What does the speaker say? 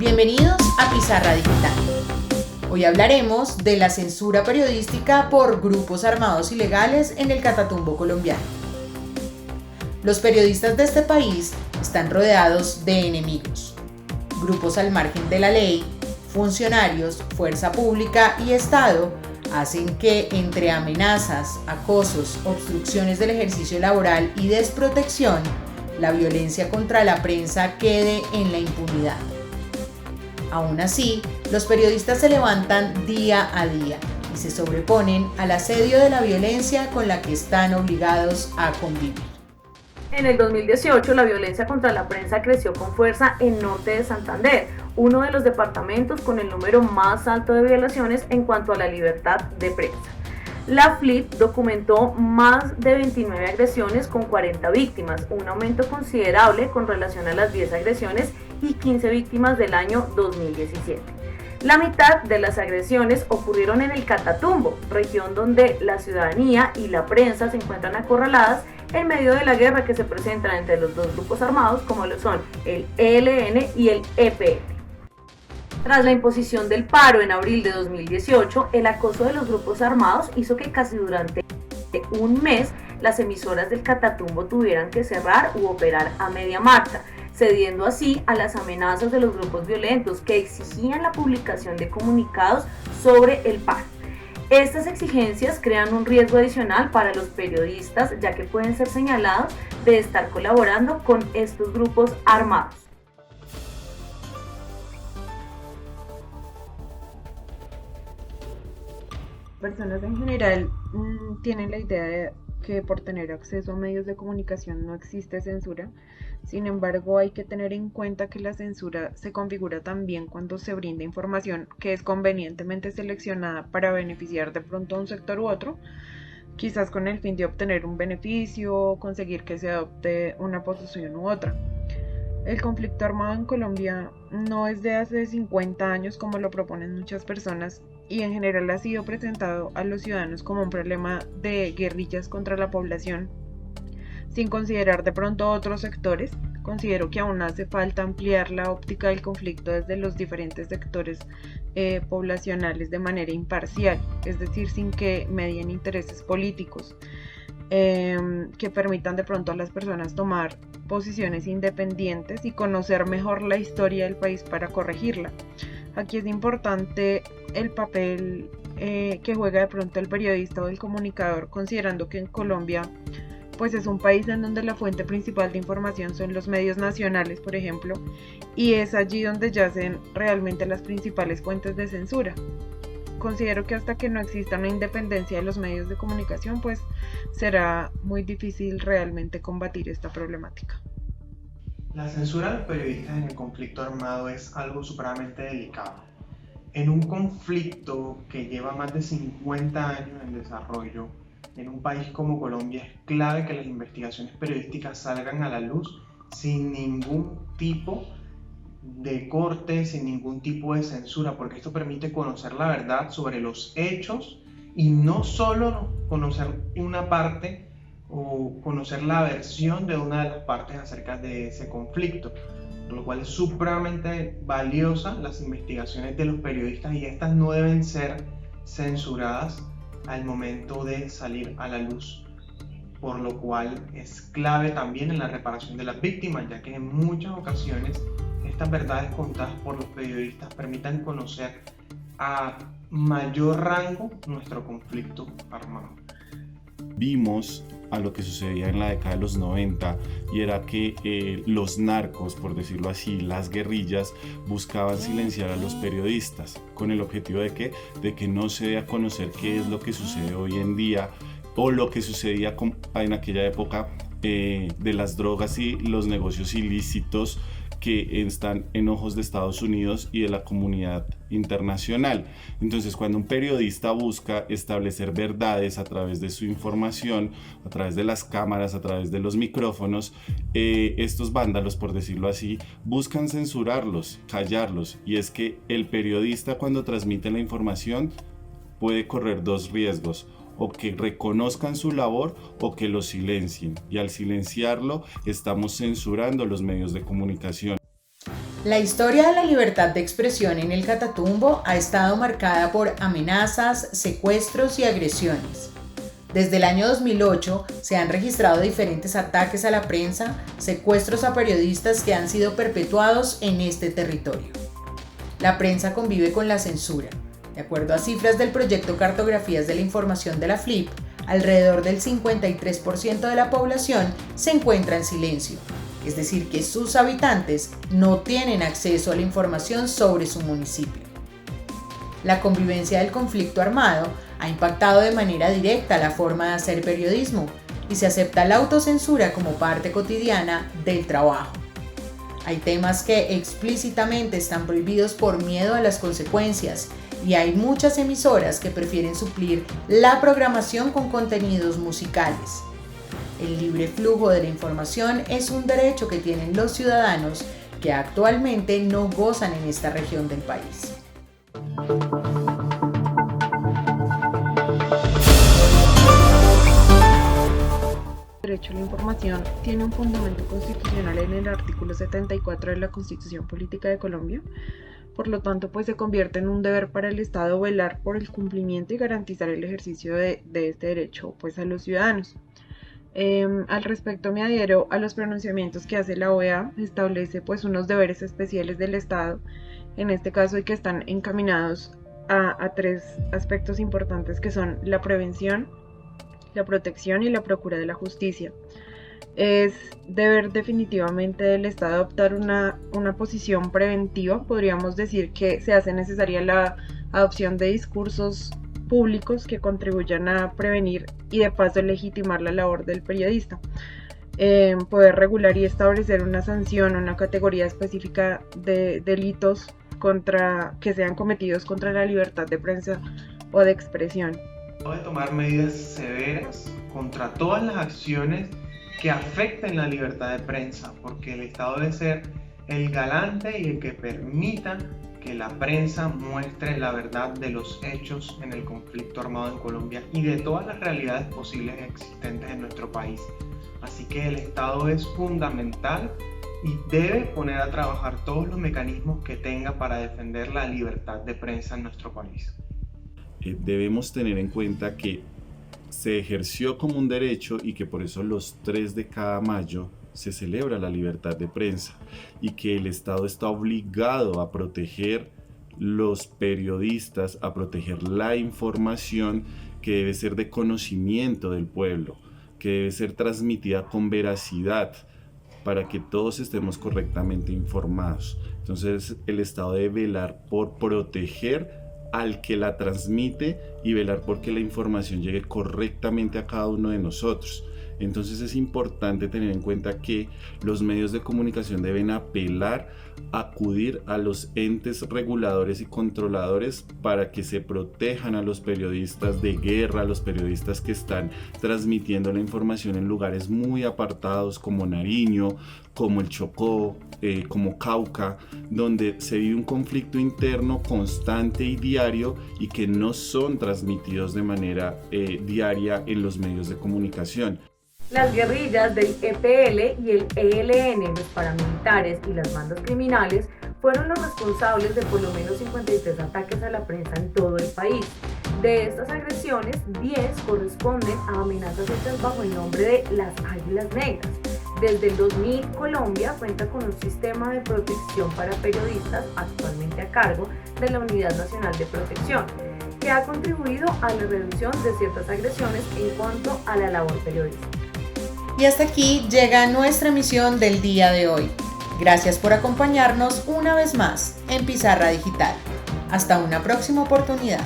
Bienvenidos a Pizarra Digital. Hoy hablaremos de la censura periodística por grupos armados ilegales en el Catatumbo colombiano. Los periodistas de este país están rodeados de enemigos, grupos al margen de la ley, funcionarios, fuerza pública y Estado hacen que entre amenazas, acosos, obstrucciones del ejercicio laboral y desprotección, la violencia contra la prensa quede en la impunidad. Aún así, los periodistas se levantan día a día y se sobreponen al asedio de la violencia con la que están obligados a convivir. En el 2018, la violencia contra la prensa creció con fuerza en Norte de Santander, uno de los departamentos con el número más alto de violaciones en cuanto a la libertad de prensa. La FLIP documentó más de 29 agresiones con 40 víctimas, un aumento considerable con relación a las 10 agresiones y 15 víctimas del año 2017. La mitad de las agresiones ocurrieron en el Catatumbo, región donde la ciudadanía y la prensa se encuentran acorraladas en medio de la guerra que se presenta entre los dos grupos armados como lo son el ELN y el EPL. Tras la imposición del paro en abril de 2018, el acoso de los grupos armados hizo que casi durante un mes las emisoras del Catatumbo tuvieran que cerrar u operar a media marcha, cediendo así a las amenazas de los grupos violentos que exigían la publicación de comunicados sobre el paro. Estas exigencias crean un riesgo adicional para los periodistas, ya que pueden ser señalados de estar colaborando con estos grupos armados. Personas en general tienen la idea de que por tener acceso a medios de comunicación no existe censura. Sin embargo, hay que tener en cuenta que la censura se configura también cuando se brinda información que es convenientemente seleccionada para beneficiar de pronto a un sector u otro, quizás con el fin de obtener un beneficio o conseguir que se adopte una posición u otra. El conflicto armado en Colombia no es de hace 50 años como lo proponen muchas personas y en general ha sido presentado a los ciudadanos como un problema de guerrillas contra la población. Sin considerar de pronto otros sectores, considero que aún hace falta ampliar la óptica del conflicto desde los diferentes sectores poblacionales de manera imparcial, es decir, sin que medien intereses políticos. Que permitan de pronto a las personas tomar posiciones independientes y conocer mejor la historia del país para corregirla. Aquí es importante el papel que juega de pronto el periodista o el comunicador, considerando que en Colombia pues es un país en donde la fuente principal de información son los medios nacionales, por ejemplo, y es allí donde yacen realmente las principales fuentes de censura. Considero que hasta que no exista una independencia de los medios de comunicación, pues será muy difícil realmente combatir esta problemática. La censura de los periodistas en el conflicto armado es algo supremamente delicado. En un conflicto que lleva más de 50 años en desarrollo, en un país como Colombia es clave que las investigaciones periodísticas salgan a la luz sin ningún tipo de corte, sin ningún tipo de censura, porque esto permite conocer la verdad sobre los hechos y no solo conocer una parte o conocer la versión de una de las partes acerca de ese conflicto, por lo cual es supremamente valiosa las investigaciones de los periodistas y estas no deben ser censuradas al momento de salir a la luz, por lo cual es clave también en la reparación de las víctimas, ya que en muchas ocasiones estas verdades contadas por los periodistas permitan conocer a mayor rango nuestro conflicto armado. Vimos a lo que sucedía en la década de los 90 y era que los narcos, por decirlo así, las guerrillas buscaban silenciar a los periodistas con el objetivo de que no se dé a conocer qué es lo que sucede hoy en día o lo que sucedía en aquella época de las drogas y los negocios ilícitos que están en ojos de Estados Unidos y de la comunidad internacional. Entonces, cuando un periodista busca establecer verdades a través de su información, a través de las cámaras, a través de los micrófonos, estos vándalos, por decirlo así, buscan censurarlos, callarlos. Y es que el periodista, cuando transmite la información, puede correr dos riesgos: o que reconozcan su labor o que lo silencien, y al silenciarlo estamos censurando los medios de comunicación. La historia de la libertad de expresión en el Catatumbo ha estado marcada por amenazas, secuestros y agresiones. Desde el año 2008 se han registrado diferentes ataques a la prensa, secuestros a periodistas que han sido perpetuados en este territorio. La prensa convive con la censura. De acuerdo a cifras del proyecto Cartografías de la Información de la FLIP, alrededor del 53% de la población se encuentra en silencio, es decir, que sus habitantes no tienen acceso a la información sobre su municipio. La convivencia del conflicto armado ha impactado de manera directa la forma de hacer periodismo y se acepta la autocensura como parte cotidiana del trabajo. Hay temas que explícitamente están prohibidos por miedo a las consecuencias y hay muchas emisoras que prefieren suplir la programación con contenidos musicales. El libre flujo de la información es un derecho que tienen los ciudadanos que actualmente no gozan en esta región del país. El derecho a la información tiene un fundamento constitucional en el artículo 74 de la Constitución Política de Colombia. Por lo tanto, pues se convierte en un deber para el Estado velar por el cumplimiento y garantizar el ejercicio de este derecho pues, a los ciudadanos. Al respecto me adhiero a los pronunciamientos que hace la OEA, establece pues unos deberes especiales del Estado, en este caso y que están encaminados a tres aspectos importantes que son la prevención, la protección y la procura de la justicia. Es deber definitivamente del Estado adoptar una posición preventiva. Podríamos decir que se hace necesaria la adopción de discursos públicos que contribuyan a prevenir y de paso legitimar la labor del periodista. Poder regular y establecer una sanción, una categoría específica de delitos que sean cometidos contra la libertad de prensa o de expresión. De tomar medidas severas contra todas las acciones que afecten la libertad de prensa, porque el Estado debe ser el garante y el que permita que la prensa muestre la verdad de los hechos en el conflicto armado en Colombia y de todas las realidades posibles existentes en nuestro país. Así que el Estado es fundamental y debe poner a trabajar todos los mecanismos que tenga para defender la libertad de prensa en nuestro país. Debemos tener en cuenta que se ejerció como un derecho y que por eso los 3 de cada mayo se celebra la libertad de prensa y que el Estado está obligado a proteger los periodistas, a proteger la información que debe ser de conocimiento del pueblo, que debe ser transmitida con veracidad para que todos estemos correctamente informados. Entonces el Estado debe velar por proteger al que la transmite y velar por que la información llegue correctamente a cada uno de nosotros. Entonces es importante tener en cuenta que los medios de comunicación deben acudir a los entes reguladores y controladores para que se protejan a los periodistas de guerra, a los periodistas que están transmitiendo la información en lugares muy apartados como Nariño, como el Chocó, como Cauca, donde se vive un conflicto interno constante y diario y que no son transmitidos de manera diaria en los medios de comunicación. Las guerrillas del EPL y el ELN, los paramilitares y las bandas criminales fueron los responsables de por lo menos 53 ataques a la prensa en todo el país. De estas agresiones, 10 corresponden a amenazas hechas bajo el nombre de las Águilas Negras. Desde el 2000, Colombia cuenta con un sistema de protección para periodistas actualmente a cargo de la Unidad Nacional de Protección, que ha contribuido a la reducción de ciertas agresiones en cuanto a la labor periodística. Y hasta aquí llega nuestra emisión del día de hoy. Gracias por acompañarnos una vez más en Pizarra Digital. Hasta una próxima oportunidad.